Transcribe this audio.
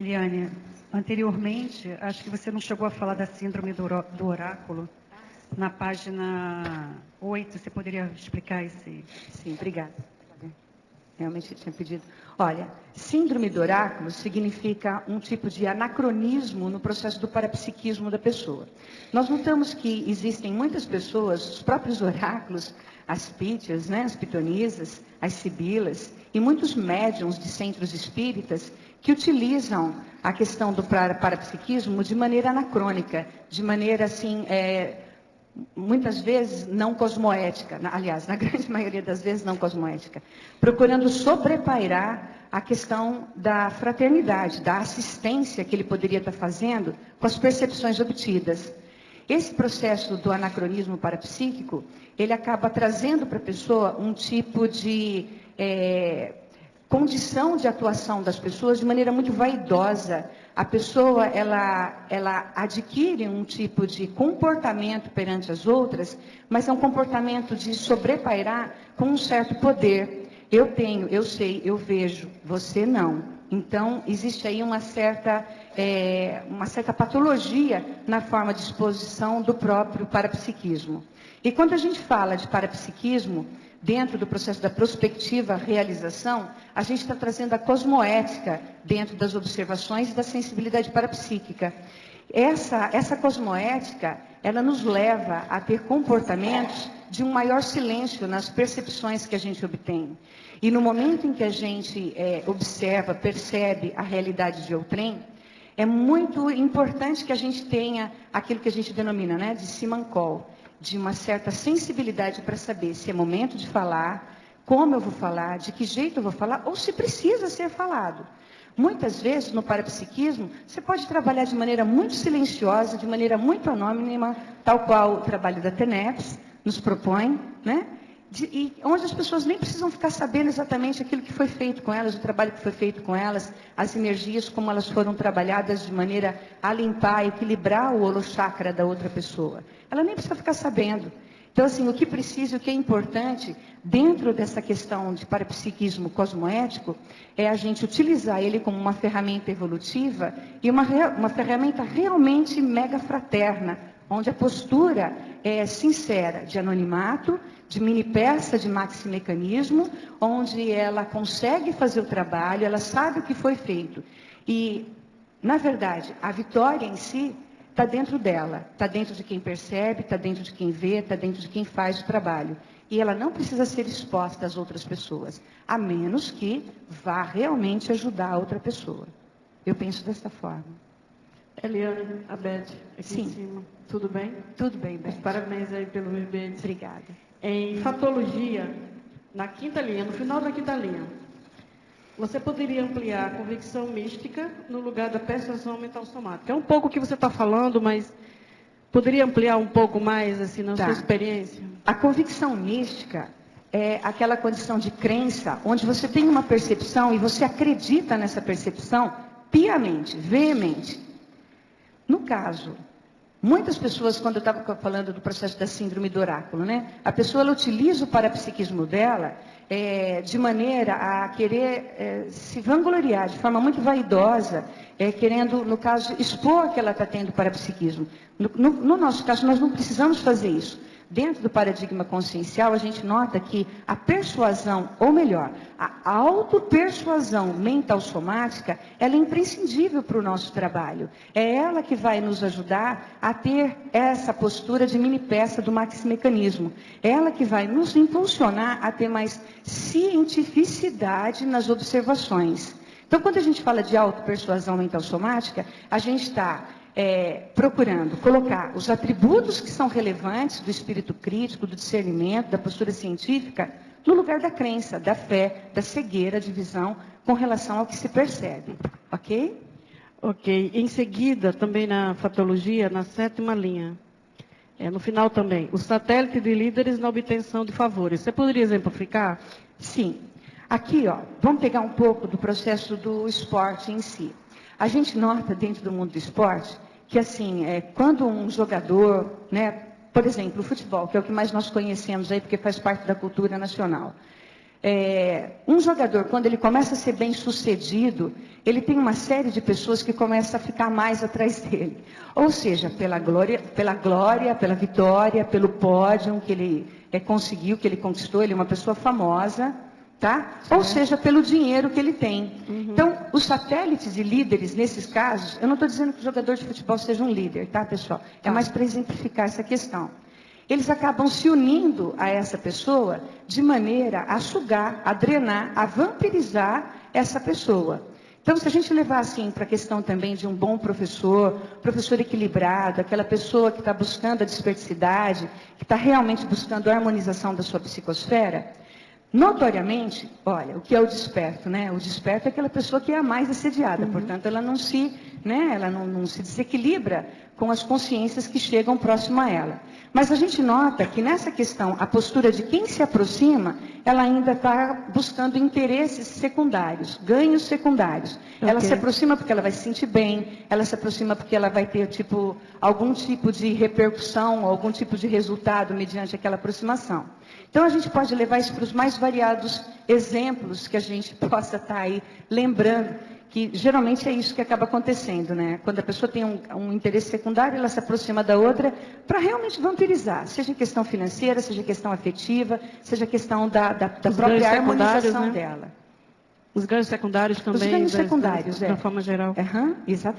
Eliane, anteriormente, acho que você não chegou a falar da síndrome do oráculo. Na página 8, você poderia explicar esse? Sim, obrigada. Realmente tinha pedido. Olha, síndrome do oráculo significa um tipo de anacronismo no processo do parapsiquismo da pessoa. Nós notamos que existem muitas pessoas, os próprios oráculos, as pítias, né, as pitonisas, as sibilas, e muitos médiums de centros espíritas que utilizam a questão do parapsiquismo de maneira anacrônica, de maneira assim, muitas vezes não cosmoética, aliás, na grande maioria das vezes não cosmoética, procurando sobrepairar a questão da fraternidade, da assistência que ele poderia estar fazendo com as percepções obtidas. Esse processo do anacronismo parapsíquico, ele acaba trazendo para a pessoa um tipo de condição de atuação das pessoas de maneira muito vaidosa. A pessoa, ela adquire um tipo de comportamento perante as outras, mas é um comportamento de sobrepairar com um certo poder. Eu tenho, eu sei, eu vejo, você não. Então, existe aí uma certa patologia na forma de exposição do próprio parapsiquismo. E quando a gente fala de parapsiquismo, dentro do processo da prospectiva realização, a gente está trazendo a cosmoética dentro das observações e da sensibilidade parapsíquica. Essa cosmoética, ela nos leva a ter comportamentos de um maior silêncio nas percepções que a gente obtém. E no momento em que a gente observa, percebe a realidade de outrem, é muito importante que a gente tenha aquilo que a gente denomina, né, de simancol, de uma certa sensibilidade para saber se é momento de falar, como eu vou falar, de que jeito eu vou falar, ou se precisa ser falado. Muitas vezes, no parapsiquismo, você pode trabalhar de maneira muito silenciosa, de maneira muito anônima, tal qual o trabalho da TENEPS nos propõe, né? E onde as pessoas nem precisam ficar sabendo exatamente aquilo que foi feito com elas, o trabalho que foi feito com elas, as energias, como elas foram trabalhadas de maneira a limpar, equilibrar o holochakra da outra pessoa. Ela nem precisa ficar sabendo. Então, assim, o que precisa, o que é importante, dentro dessa questão de parapsiquismo cosmoético, é a gente utilizar ele como uma ferramenta evolutiva e uma ferramenta realmente mega fraterna, onde a postura é sincera, de anonimato, de mini peça, de maximecanismo, onde ela consegue fazer o trabalho, ela sabe o que foi feito. E, na verdade, a vitória em si está dentro dela, está dentro de quem percebe, está dentro de quem vê, está dentro de quem faz o trabalho. E ela não precisa ser exposta às outras pessoas, a menos que vá realmente ajudar a outra pessoa. Eu penso dessa forma. Eliane, a Beth, aqui Sim. em cima. Tudo bem? Tudo bem, Beth. Parabéns aí pelo verbete. Obrigada. Em fatologia, na quinta linha, no final da quinta linha, você poderia ampliar a convicção mística no lugar da persuasão mental somática. É um pouco o que você está falando, mas poderia ampliar um pouco mais, assim, na sua experiência? A convicção mística é aquela condição de crença, onde você tem uma percepção e você acredita nessa percepção piamente, veemente. No caso, muitas pessoas, quando eu estava falando do processo da síndrome do oráculo, né? A pessoa ela utiliza o parapsiquismo dela de maneira a querer se vangloriar, de forma muito vaidosa, querendo, no caso, expor que ela está tendo parapsiquismo. No nosso caso, nós não precisamos fazer isso. Dentro do paradigma consciencial, a gente nota que a persuasão, ou melhor, a autopersuasão mental somática, ela é imprescindível para o nosso trabalho. É ela que vai nos ajudar a ter essa postura de mini peça do maximecanismo. É ela que vai nos impulsionar a ter mais cientificidade nas observações. Então, quando a gente fala de autopersuasão mental somática, a gente está procurando colocar os atributos que são relevantes do espírito crítico, do discernimento, da postura científica, no lugar da crença, da fé, da cegueira de visão com relação ao que se percebe. Ok? Ok. Em seguida, também na fatologia, na sétima linha, no final também, o satélite de líderes na obtenção de favores. Você poderia exemplificar? Sim. Aqui, ó, vamos pegar um pouco do processo do esporte em si. A gente nota dentro do mundo do esporte que, assim, quando um jogador, né, por exemplo, o futebol, que é o que mais nós conhecemos aí, porque faz parte da cultura nacional, Um jogador, quando ele começa a ser bem sucedido, ele tem uma série de pessoas que começam a ficar mais atrás dele. Ou seja, pela glória, pela vitória, pelo pódio que ele conseguiu, que ele conquistou, ele é uma pessoa famosa, tá? Ou seja, pelo dinheiro que ele tem. Então, os satélites e líderes, nesses casos, eu não estou dizendo que o jogador de futebol seja um líder, tá, pessoal? É mais para exemplificar essa questão. Eles acabam se unindo a essa pessoa de maneira a sugar, a drenar, a vampirizar essa pessoa. Então, se a gente levar assim para a questão também de um bom professor equilibrado, aquela pessoa que está buscando a desperticidade, que está realmente buscando a harmonização da sua psicosfera, notoriamente, olha, o que é o desperto, né? O desperto é aquela pessoa que é a mais assediada, portanto, ela não se desequilibra com as consciências que chegam próximo a ela. Mas a gente nota que nessa questão, a postura de quem se aproxima, ela ainda está buscando interesses secundários, ganhos secundários. Ela se aproxima porque ela vai se sentir bem, ela se aproxima porque ela vai ter algum tipo de repercussão, algum tipo de resultado mediante aquela aproximação. Então a gente pode levar isso para os mais variados exemplos que a gente possa estar aí lembrando, que geralmente é isso que acaba acontecendo, né? Quando a pessoa tem um interesse secundário, ela se aproxima da outra para realmente vampirizar, seja questão financeira, seja questão afetiva, seja questão da própria harmonização, né, dela. Os ganhos secundários também. Os ganhos secundários, de uma forma geral. Exatamente.